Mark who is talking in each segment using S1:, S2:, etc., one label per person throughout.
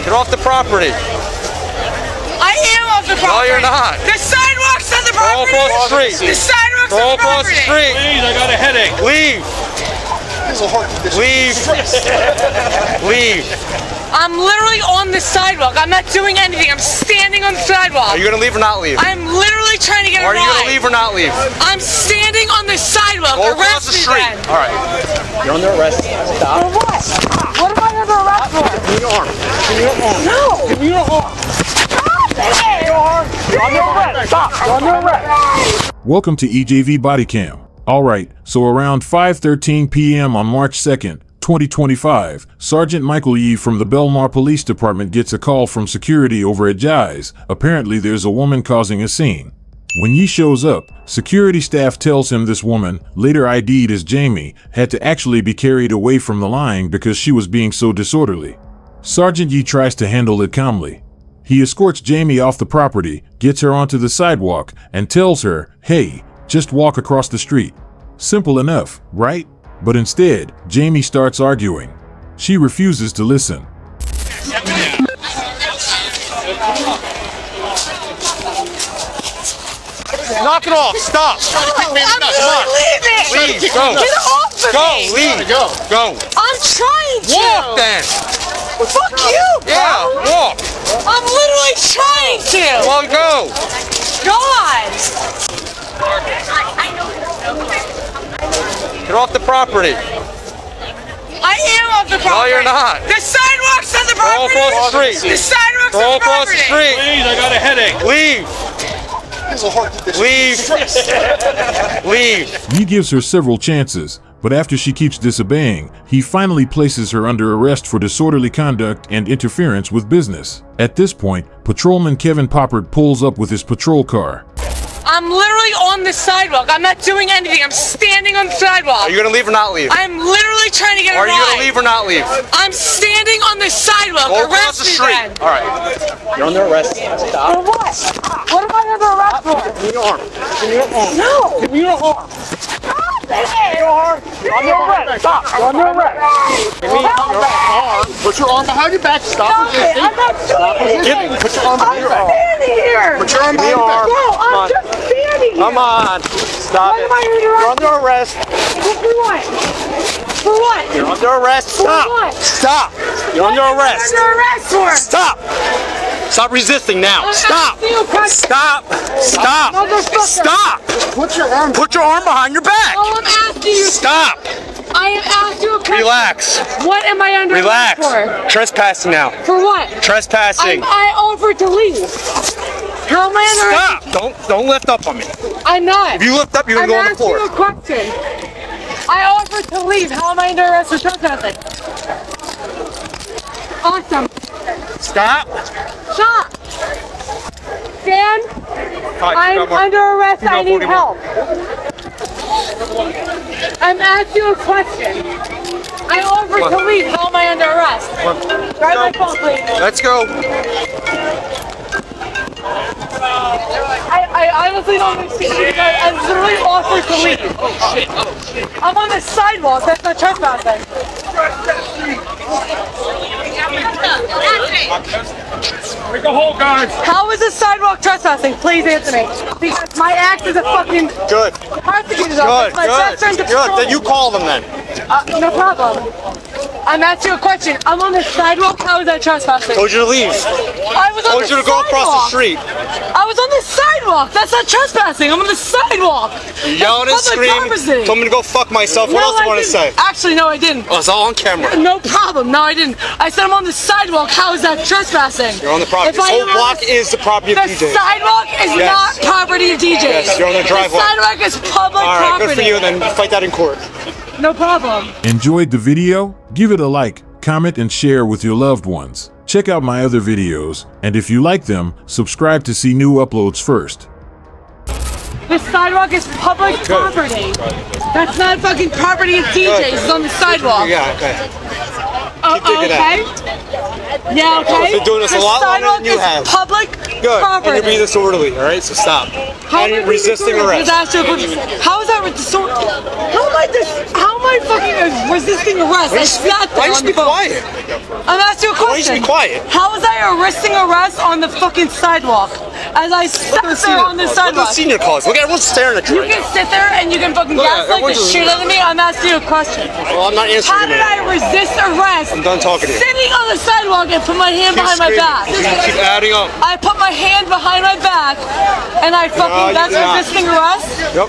S1: Get off the property.
S2: I am off the property.
S1: No, you're not.
S2: The sidewalk's on the property.
S1: Go across the street.
S2: The sidewalk's on the
S1: across
S2: property.
S1: the street.
S3: Please, I got a headache.
S1: Leave. Leave. Leave.
S2: I'm literally on the sidewalk. I'm not doing anything. I'm standing on the sidewalk.
S1: Are you gonna leave or not leave?
S2: I'm literally trying to get a ride.
S1: Are you gonna leave or not leave?
S2: I'm standing on the sidewalk.
S1: Go across the street.
S2: Then.
S1: All right. You're under arrest. Stop.
S2: For what? What am I under arrest for?
S1: Give me your arm. Give me your arm.
S2: No.
S1: Give me your arm.
S2: Stop.
S1: Your arm. You're under arrest. Stop. You're under arrest.
S4: Welcome to EJV BODYCAM. Alright, so around 5:13 p.m. on March 2nd, 2025, Sergeant Michael Yee from the Belmar Police Department gets a call from security over at Jai's. Apparently there's a woman causing a scene. When Yee shows up, security staff tells him this woman, later ID'd as Jamie, had to actually be carried away from the line because she was being so disorderly. Sergeant Yee tries to handle it calmly. He escorts Jamie off the property, gets her onto the sidewalk, and tells her, hey, just walk across the street. Simple enough, right? But instead, Jamie starts arguing. She refuses to listen.
S1: Knock it off. Stop.
S2: I'm leaving.
S1: Leave. Go.
S2: Get off of me.
S1: Leave. Go. Go.
S2: I'm trying to.
S1: Walk then.
S2: Fuck you, bro.
S1: Yeah. Walk.
S2: I'm literally trying to.
S1: Well, go.
S2: God.
S1: Get off the property.
S2: I am off the property.
S1: No, you're not.
S2: The sidewalk's on the
S1: Go
S2: property.
S1: across the street.
S2: The sidewalk's
S1: Go
S2: on the
S1: across the
S2: property.
S1: street.
S3: Please, I got a headache.
S1: Leave. Leave. Leave.
S4: He gives her several chances, but after she keeps disobeying, he finally places her under arrest for disorderly conduct and interference with business. At this point, Patrolman Kevin Poppert pulls up with his patrol car.
S2: I'm literally on the sidewalk. I'm not doing anything. I'm standing on the sidewalk.
S1: Are you gonna leave or not leave?
S2: I'm literally trying to get a
S1: Are
S2: ride.
S1: you gonna leave or not leave?
S2: I'm standing on the sidewalk.
S1: Go across
S2: Arrest
S1: the
S2: me
S1: street.
S2: then.
S1: All right. You're under arrest. Stop.
S2: For what? What am I under arrest for?
S1: Give me your arm. Give me your arm.
S2: No.
S1: Give me your arm. Your arm. You're under arrest. Stop. You're under arrest. Give me your arm. Put your arm behind your back. Stop.
S2: Stop it. I'm not doing anything.
S1: Put your arm behind your back.
S2: I'm standing here.
S1: Put your arm behind your back.
S2: No, I'm just standing here.
S1: Come on. Stop
S2: What
S1: it.
S2: am I under arrest?
S1: You're under arrest.
S2: For what? For what?
S1: You're under arrest. Stop.
S2: what?
S1: Stop. You're under arrest.
S2: Under arrest for?
S1: Stop. Stop resisting now. Stop. Stop. Stop.
S2: Motherfucker.
S1: Stop. Put your arm behind your back.
S2: All I'm asking you.
S1: Stop.
S2: I am asking you a question.
S1: Relax.
S2: What am I under
S1: Relax.
S2: arrest for?
S1: Trespassing now.
S2: For what?
S1: Trespassing.
S2: I offered to leave. How am I under arrest?
S1: Stop. Don't lift up on me.
S2: I'm not.
S1: If you lift up, you're gonna go on the floor.
S2: I'm asking you a question. I offered to leave. How am I under arrest for trespassing? Awesome.
S1: Stop.
S2: Stop. Dan, I'm under arrest. I need help. I'm asking you a question. I offered to leave. How am I under arrest? Grab my phone, please.
S1: Let's go.
S2: I honestly don't understand. I literally offered to leave. I'm on the sidewalk. That's not trespassing.
S3: Make a hole, guys.
S2: How is this sidewalk trespassing? Please answer me. Because my act is a fucking
S1: Good.
S2: prosecutor's
S1: Good.
S2: office. My best friend's a
S1: Good. Good. Then you
S2: patrolman.
S1: call them then.
S2: No problem. I'm asking you a question. I'm on the sidewalk. How is that trespassing?
S1: Told you to leave.
S2: I was on
S1: Told
S2: the
S1: you to go across the
S2: sidewalk.
S1: street.
S2: I was on the sidewalk. That's not trespassing. I'm on the sidewalk.
S1: Yelling and
S2: That's public
S1: screaming.
S2: property.
S1: Told me to go fuck myself. What else do you want to say?
S2: Actually, no, I didn't.
S1: Oh, it's all on camera.
S2: No problem. No, I didn't. I said I'm on the sidewalk. How is that trespassing?
S1: You're on the property.
S2: If
S1: This
S2: I
S1: whole
S2: am on
S1: block is the property of
S2: The
S1: DJs.
S2: sidewalk is
S1: Yes.
S2: not property of DJs.
S1: Yes, you're on the driveway.
S2: The sidewalk is public
S1: All right,
S2: property.
S1: good for you. Then fight that in court.
S2: No problem.
S4: Enjoyed the video? Give it a like, comment, and share with your loved ones. Check out my other videos, and if you like them, subscribe to see new uploads first.
S2: The sidewalk is public property. That's not fucking property of DJs. It's on the sidewalk.
S1: Yeah, okay.
S2: Okay? Yeah, okay.
S1: I've been doing this a lot longer than you have.
S2: Public
S1: Good.
S2: property.
S1: And you're being disorderly, all right? So stop.
S2: How
S1: And you're resisting arrest.
S2: How is that disorderly? How am I fucking resisting arrest? I sat there.
S1: Why you just be quiet?
S2: I'm asking you a
S1: Why you
S2: question.
S1: just be quiet?
S2: How was I resisting arrest on the fucking sidewalk? As I sat there on the
S1: Look at
S2: sidewalk.
S1: the senior cars. Look at everyone's staring at you.
S2: You can sit there and you can fucking
S1: Look at it.
S2: gaslight the
S1: Everyone's
S2: shit out of me. I'm asking you a question.
S1: Well, I'm not answering
S2: How did I resist arrest?
S1: I'm done talking to you.
S2: Sitting on the sidewalk and put my hand behind my back.
S1: Keep adding up.
S2: I put my hand behind my back and I fucking, that's resisting arrest?
S1: Yep.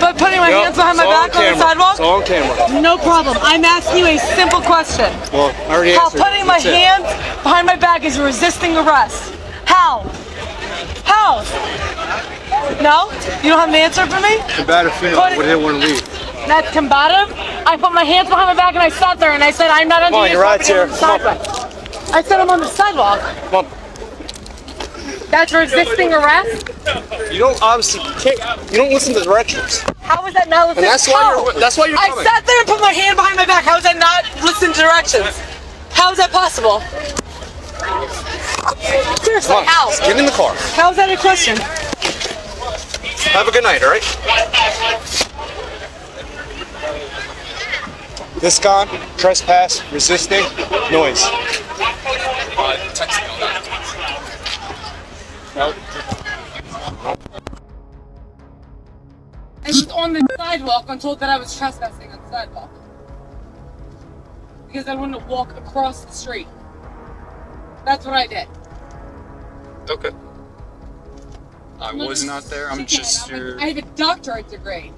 S2: But putting my hands behind my back on the sidewalk?
S1: It's all on camera.
S2: No problem. I'm asking you a simple question.
S1: Well, I already
S2: How
S1: answered.
S2: putting my hand behind my back is resisting arrest? How? How? No? You don't have an answer for me?
S1: Combative feeling. Would hit one leave.
S2: That's combative? I put my hands behind my back and I sat there and I said I'm not under
S1: Come on, your ride's here. Come on.
S2: I said I'm on the sidewalk.
S1: Come on.
S2: That's resisting arrest?
S1: You don't obviously you don't listen to directions.
S2: How is that not listening?
S1: And that's why you're coming.
S2: I sat there and put my hand behind my back. How is that not listening to directions? How is that possible? Seriously,
S1: Come on,
S2: how?
S1: get in the car.
S2: How is that a question?
S1: Have a good night, all right? This gone, trespass, resisting, noise.
S2: I was on the sidewalk and told that I was trespassing on the sidewalk. Because I wanted to walk across the street. That's what I did.
S5: Okay. I was not there. I'm just your...
S2: I have a doctorate degree.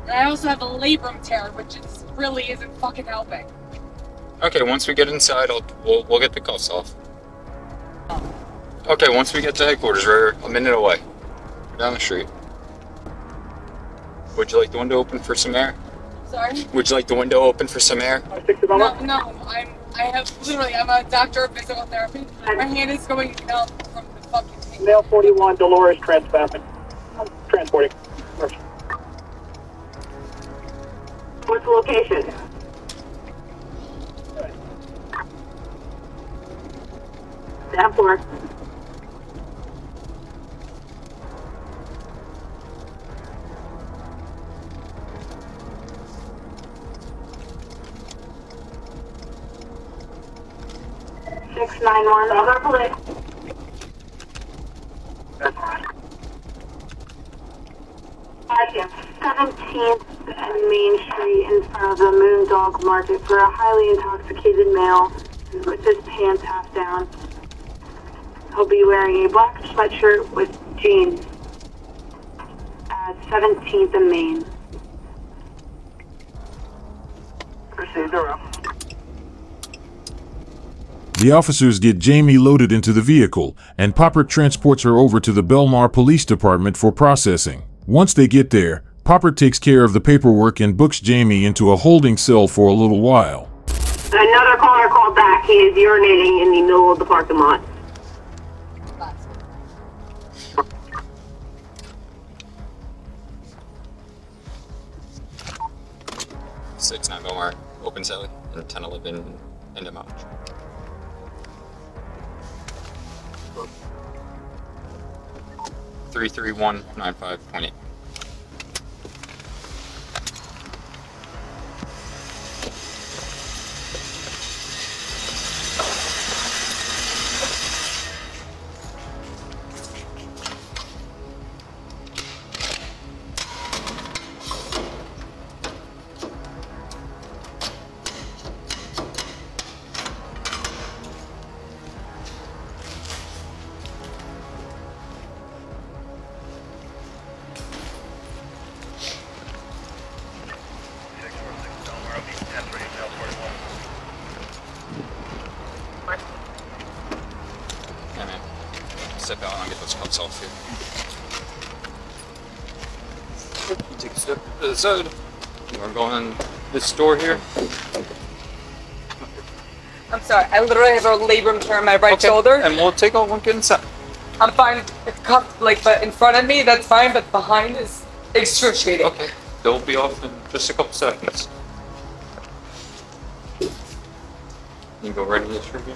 S2: And I also have a labrum tear, which is really isn't fucking helping.
S5: Okay, once we get inside, we'll get the cuffs off. Okay, once we get to headquarters, we're a minute away. We're down the street. Would you like the window open for some air?
S2: Sorry?
S5: Would you like the window open for some air?
S2: No, I'm a doctor of physical therapy. My hand is going numb from the fucking pain.
S6: Male 41, Dolores transporting.
S7: What's the location? Down floor. Six 9-1. Other police. Gotcha. 17th and Main Street in front of the Moondog Market for a highly intoxicated male with his pants half down. He'll be wearing a black sweatshirt with jeans at 17th and Main.
S6: Proceed around.
S4: The officers get Jamie loaded into the vehicle, and Popper transports her over to the Belmar Police Department for processing. Once they get there, Popper takes care of the paperwork and books Jamie into a holding cell for a little while.
S7: Another caller called back. He is urinating in the middle of the parking lot.
S5: Six 9 Belmar, open Sally, and 1011 end of March. Three 33195.8. Yeah, man. Step out and I'll get those cuffs off here. You take a step to the side. We're going this door here.
S2: I'm sorry, I literally have a labrum tear in my right shoulder.
S5: And we'll take all one get inside.
S2: I'm fine. It's cuffed, like, but in front of me, that's fine, but behind is Excruciating.
S5: Okay. They'll be off in just a couple seconds. You go right in this review?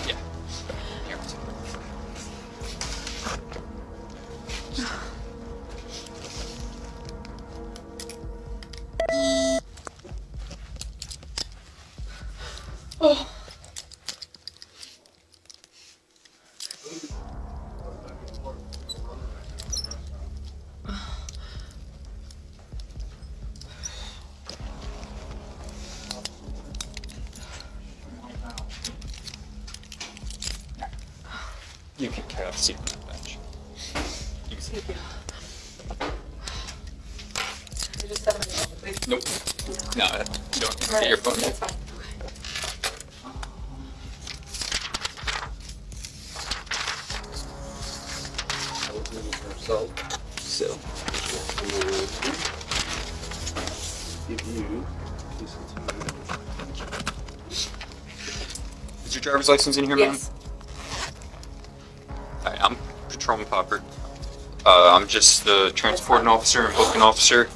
S5: Yeah. Here.
S2: Oh.
S5: You can kind of see from the bench. You can see. Nope. No, you don't get your phone.
S2: That's fine.
S5: So. Is your driver's license in here, ma'am?
S2: Yes.
S5: Alright, I'm Patrolman Popper. I'm just the transporting officer and booking officer.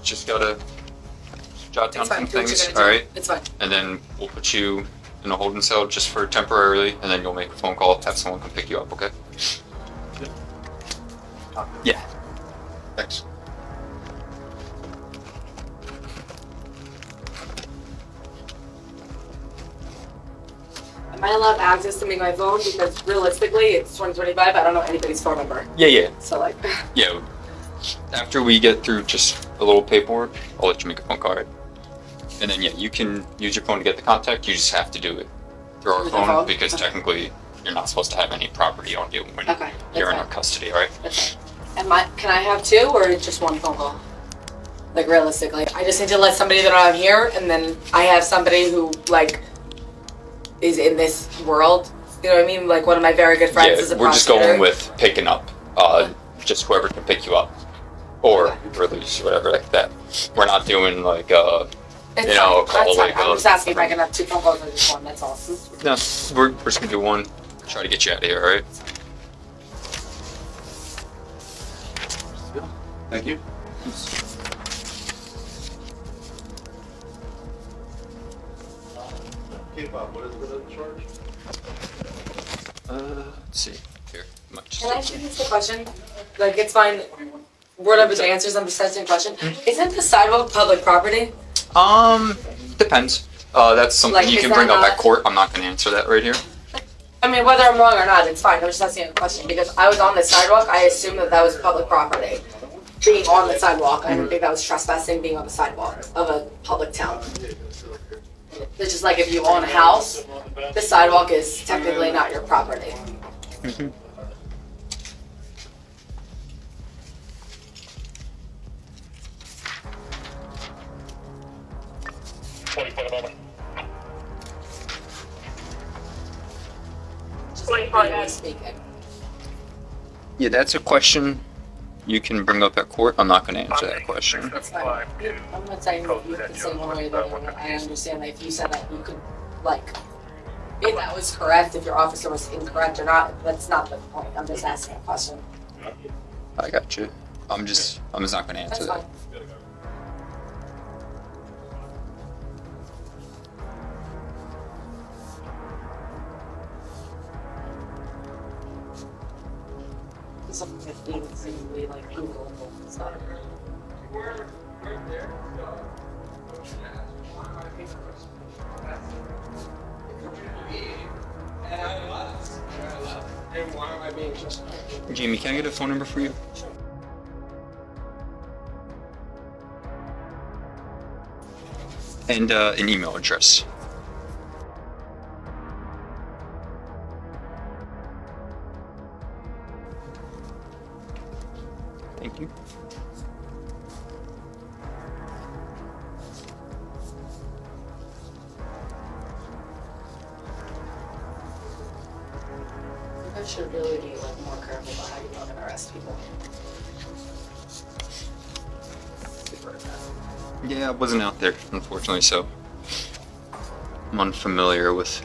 S5: Just gotta jot down some things, alright?
S2: It's fine.
S5: And then we'll put you in a holding cell just for temporarily, and then you'll make a phone call, have someone come pick you up, okay? Yeah. Thanks.
S2: Am I allowed access to make my phone? Because realistically, it's 2025. I don't know anybody's phone number.
S5: Yeah.
S2: So like.
S5: Yeah. After we get through just a little paperwork, I'll let you make a phone call, right? And then, yeah, you can use your phone to get the contact. You just have to do it through our phone because technically you're not supposed to have any property on you when you're in our custody, right?
S2: Okay. Can I have two or just one phone call? Like realistically, I just need to let somebody know I'm here, and then I have somebody who like is in this world. You know what I mean? Like one of my very good friends is a
S5: we're just
S2: prosecutor.
S5: going with picking up. Just whoever can pick you up or release, whatever like that. We're not doing like
S2: It's
S5: you know,
S2: fine.
S5: call
S2: That's
S5: like
S2: fine. I'm just asking if I can have two phone calls or just one. That's all.
S5: No, we're just gonna do one. Try to get you out of here, alright?
S1: Thank you. Okay, Bob, what is the charge?
S5: Let's see. Here, much.
S2: Can I ask you a question? Like, it's fine. Whatever the answers, I'm just asking a question. Isn't the sidewalk public property?
S5: Depends. That's something
S2: Like,
S5: you
S2: is
S5: can
S2: that
S5: bring up
S2: not-
S5: at court. I'm not gonna answer that right here.
S2: I mean, whether I'm wrong or not, it's fine. I'm just asking a question because I was on the sidewalk. I assumed that was public property. Being on the sidewalk, I didn't think that was trespassing. Being on the sidewalk of a public town. It's just like if you own a house, the sidewalk is technically not your property. Just like speaking.
S5: Yeah, that's a question you can bring up at court. I'm not gonna answer that question.
S2: It's fine. I'm not saying that you could say one way or the other. I understand that if you said that you could, like, if that was correct, if your officer was incorrect or not, that's not the point. I'm just asking a question.
S5: I got you. I'm just not gonna answer
S2: That's
S5: that.
S2: fine. Something that even seems to be like Googleable. It's not.
S5: Jamie, can I get a phone number for you? And an email address. Thank you.
S2: I should really be like more careful about how you fucking arrest people.
S5: Yeah, I wasn't out there, unfortunately, so I'm unfamiliar with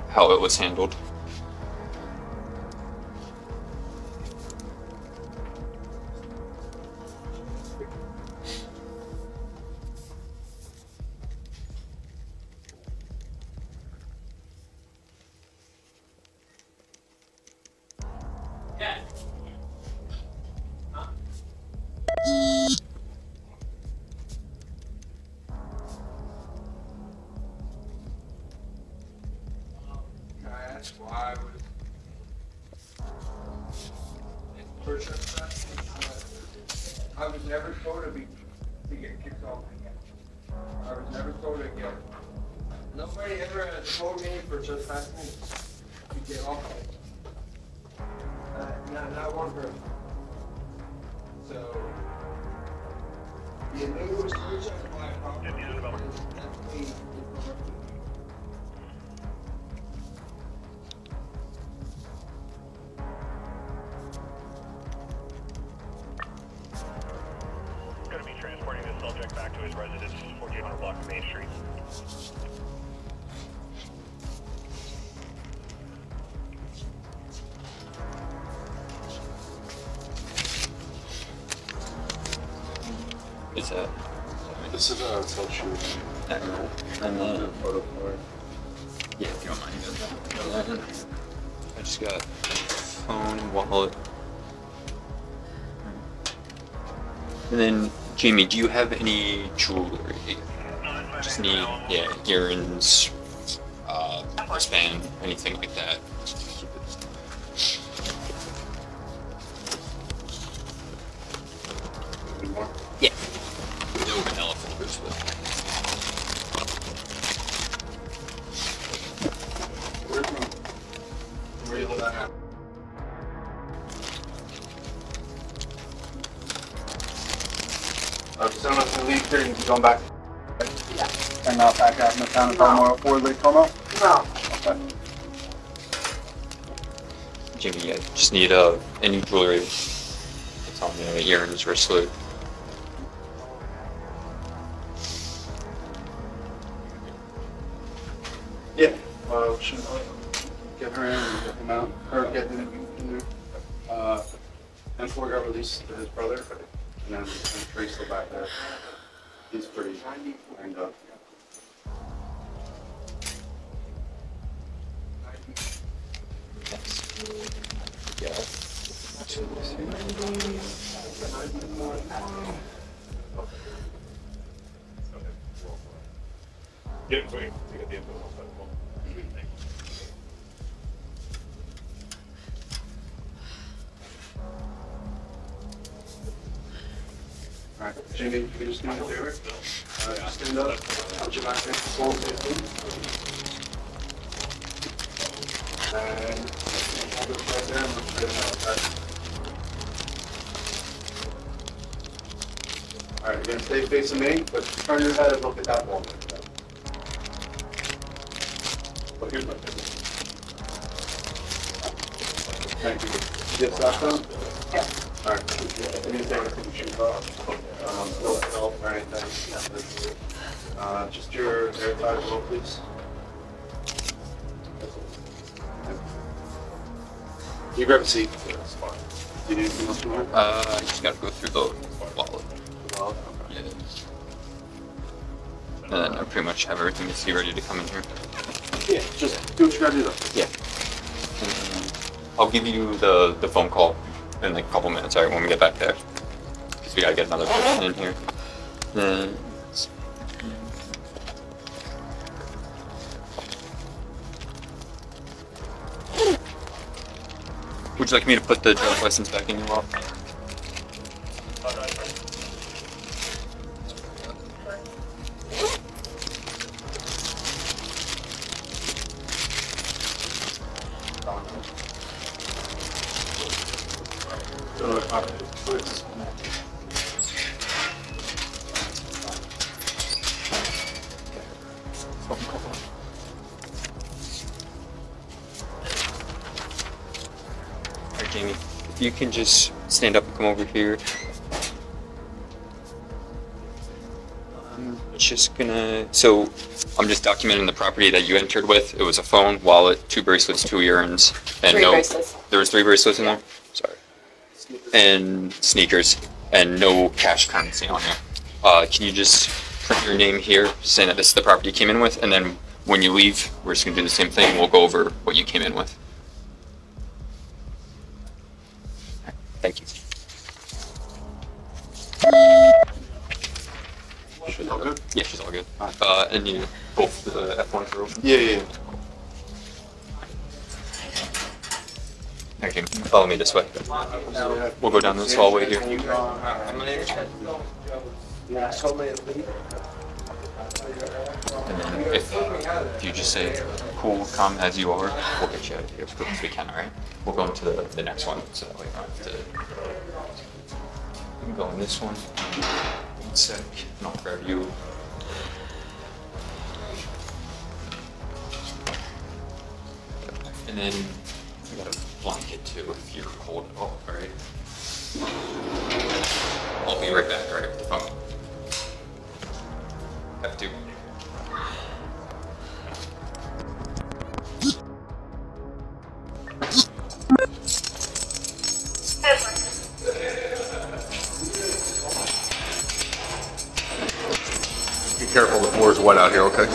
S5: how it was handled.
S8: Can I ask why I was never told to get kicked off again. I was never told to get. Nobody ever told me for trespassing to get off. Not one person. So the illegal search of my property. That's me.
S9: Going to be transporting this subject back to his residence, 4800 block of Main Street.
S5: Is that?
S10: This is a social.
S5: And then photo for it. Yeah, if you don't mind. I just got phone, wallet. And then, Jamie, do you have any jewelry? Just need, yeah, earrings, wristband, anything like that. Yeah. No vanilla folders with.
S10: Where you hold that at? Someone's gonna leave here and going back.
S2: Yeah.
S10: And not back out in the town of Belmore or Lake Como?
S2: No.
S10: Okay.
S5: Jimmy, I just need any jewelry that's on there, earrings, wristlet.
S10: Yeah. Should get her in and get him out. Or get him in there. And before got released to his brother. And then Trace still back there. He's pretty banged up.
S9: Get him, wait. To get the info.
S10: Alright, Jamie, you can just do me a favor. Just stand up, put your back in, hold 15. And hold it right there and look straight ahead, okay? Alright, you're gonna stay facing me, but turn your head and look at that wall. Well, here's my finger. Thank you. You get that done? Yeah. Alright, anything I can shoot off? No help or anything. Just your airtime below, please. You grab a seat. Yeah, that's fine. Do you need anything else you want?
S5: I just gotta go through the wallet.
S10: Well,
S5: Yeah. And then I pretty much have everything to see ready to come in here.
S10: yeah, just do what you gotta do though.
S5: Yeah. And then I'll give you the phone call in like a couple minutes, alright, when we get back there. Because we gotta get another person in here. Then would you like me to put the driver's license back in your wallet? Alright, Jamie, if you can just stand up and come over here. I'm just gonna, so I'm just documenting the property that you entered with. It was a phone, wallet, 2 bracelets, 2 earrings, and
S2: 3 bracelets.
S5: There was 3 bracelets in there? Sorry. And sneakers, and no cash currency on there. Can you just print your name here, saying that this is the property you came in with, and then when you leave, we're just gonna do the same thing. We'll go over what you came in with. Thank you.
S10: She's all good?
S5: Yeah, she's all good. And you both the F1s are open?
S10: Yeah.
S5: Okay, follow me this way. We'll go down this hallway here. And then if you just say, cool, calm as you are, we'll get you out of here as quick as we can, alright? We'll go into the next one, so that way you don't have to... We can go in this one. 1 sec, and I'll grab you. And then I got a blanket too if you're cold at all, alright? I'll be right back, alright, with the phone. Have to.
S1: Be careful, the floor is wet out here, okay?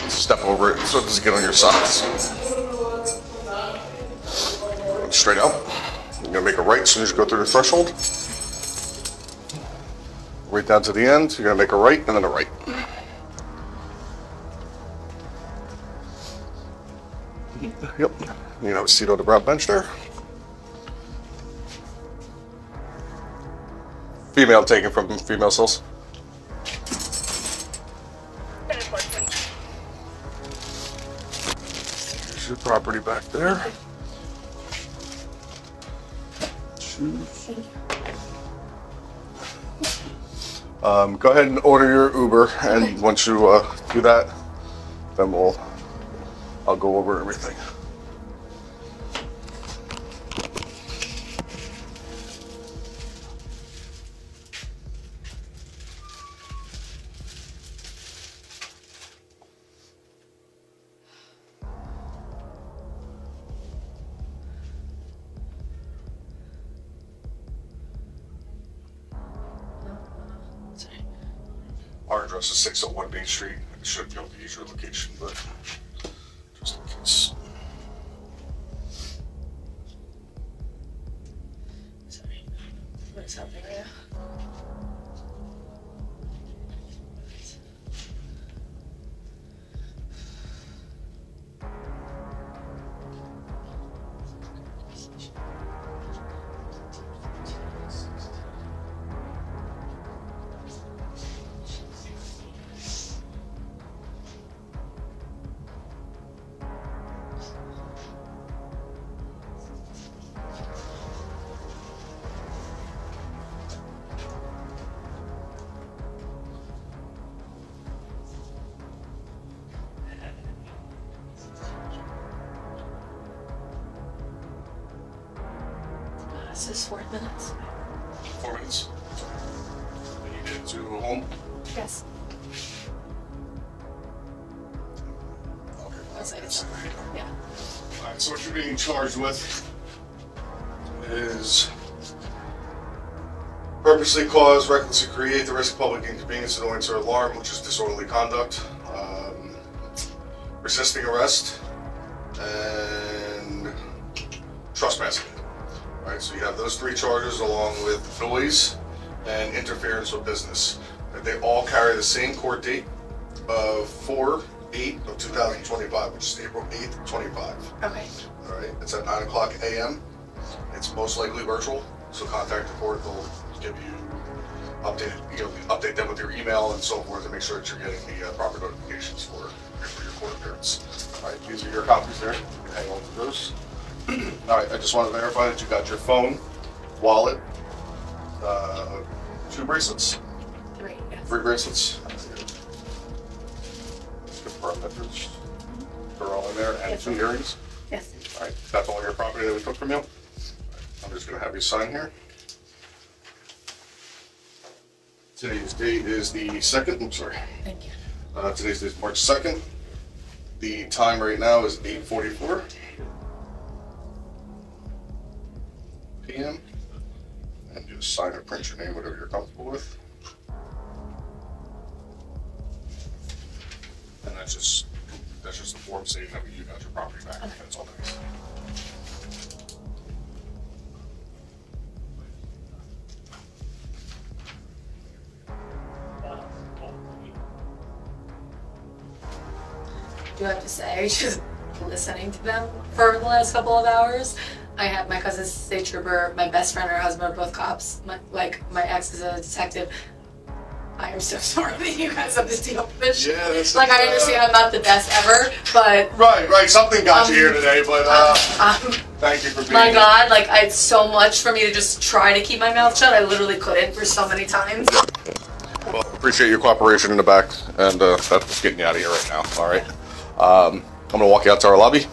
S1: Step over it so it doesn't get on your socks. Straight out. You're gonna make a right as soon as you go through the threshold. Right down to the end, you're gonna make a right and then a right. Yep. You have a seat on the brown bench there. Female taken from female cells. Here's your property back there. Shoes. Go ahead and order your Uber, and once you do that, then I'll go over everything. Our address is 601 Main Street. I should be able to use your location, but just in case.
S2: Sorry. What's happening right now? This is 4 minutes.
S1: 4 minutes. Then you get to home?
S2: Yes.
S1: Okay.
S2: That's it. Yeah.
S1: Alright, so what you're being charged with is purposely cause, recklessly create the risk of public inconvenience, annoyance, or alarm, which is disorderly conduct, resisting arrest, and trespassing. Right, so you have those 3 charges along with noise and interference with business. They all carry the same court date of 4/8/2025, which is April 8th, 25.
S2: Okay.
S1: All right, it's at 9 o'clock a.m. It's most likely virtual, so contact the court. They'll give you update them with your email and so forth to make sure that you're getting the proper notifications for your court appearance. All right, these are your copies there. You can hang on to those. All right, I just want to verify that you got your phone, wallet, 2 bracelets.
S2: 3. Yes.
S1: 3 bracelets. Just confirm that they're all in there, and
S2: Yes.
S1: 2 earrings.
S2: Yes.
S1: All right, that's all your property that we took from you. I'm just going to have you sign here. Today's date is the 2nd. I'm sorry.
S2: Thank you.
S1: Today's date is March 2nd. The time right now is 8:44 p.m. And just sign or print your name, whatever you're comfortable with. And that's just a form saying that you got your property back. Okay. That's all that is.
S2: do have to say, just listening to them for the last couple of hours. I have my cousin's a state trooper, my best friend and her husband are both cops. My ex is a detective. I am so sorry that you guys have to deal with this shit.
S1: Yeah, this
S2: I understand I'm not the best ever, but
S1: right. Something got you here today, but thank you for being
S2: my
S1: here.
S2: God, it's so much for me to just try to keep my mouth shut. I literally couldn't for so many times.
S1: Well, appreciate your cooperation in the back, and that's getting you out of here right now. All right. I'm gonna walk you out to our lobby.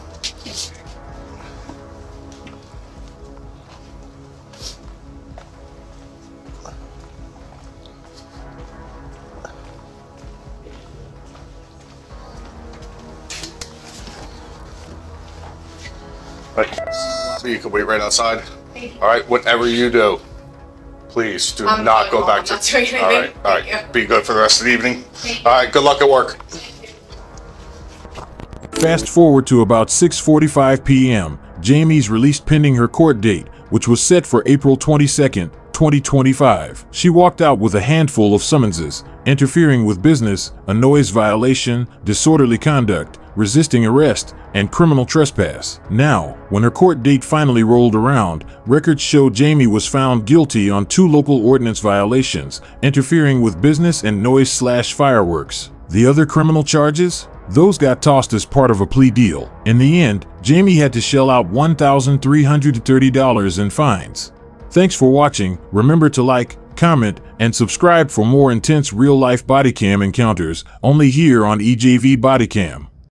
S1: Right. So you can wait right outside. All right. Whatever you do, please do not go back to.
S2: I'm not doing anything.
S1: All right. Be good for the rest of the evening. All right. Good luck at work.
S4: Fast forward to about 6:45 p.m. Jamie's released pending her court date, which was set for April 22nd, 2025. She walked out with a handful of summonses: interfering with business, a noise violation, disorderly conduct, resisting arrest, and criminal trespass. Now, when her court date finally rolled around, records show Jamie was found guilty on 2 local ordinance violations: interfering with business and noise/fireworks. The other criminal charges? Those got tossed as part of a plea deal. In the end, Jamie had to shell out $1,330 in fines. Thanks for watching. Remember to like, comment, and subscribe for more intense real-life body cam encounters, only here on EJV BODYCAM.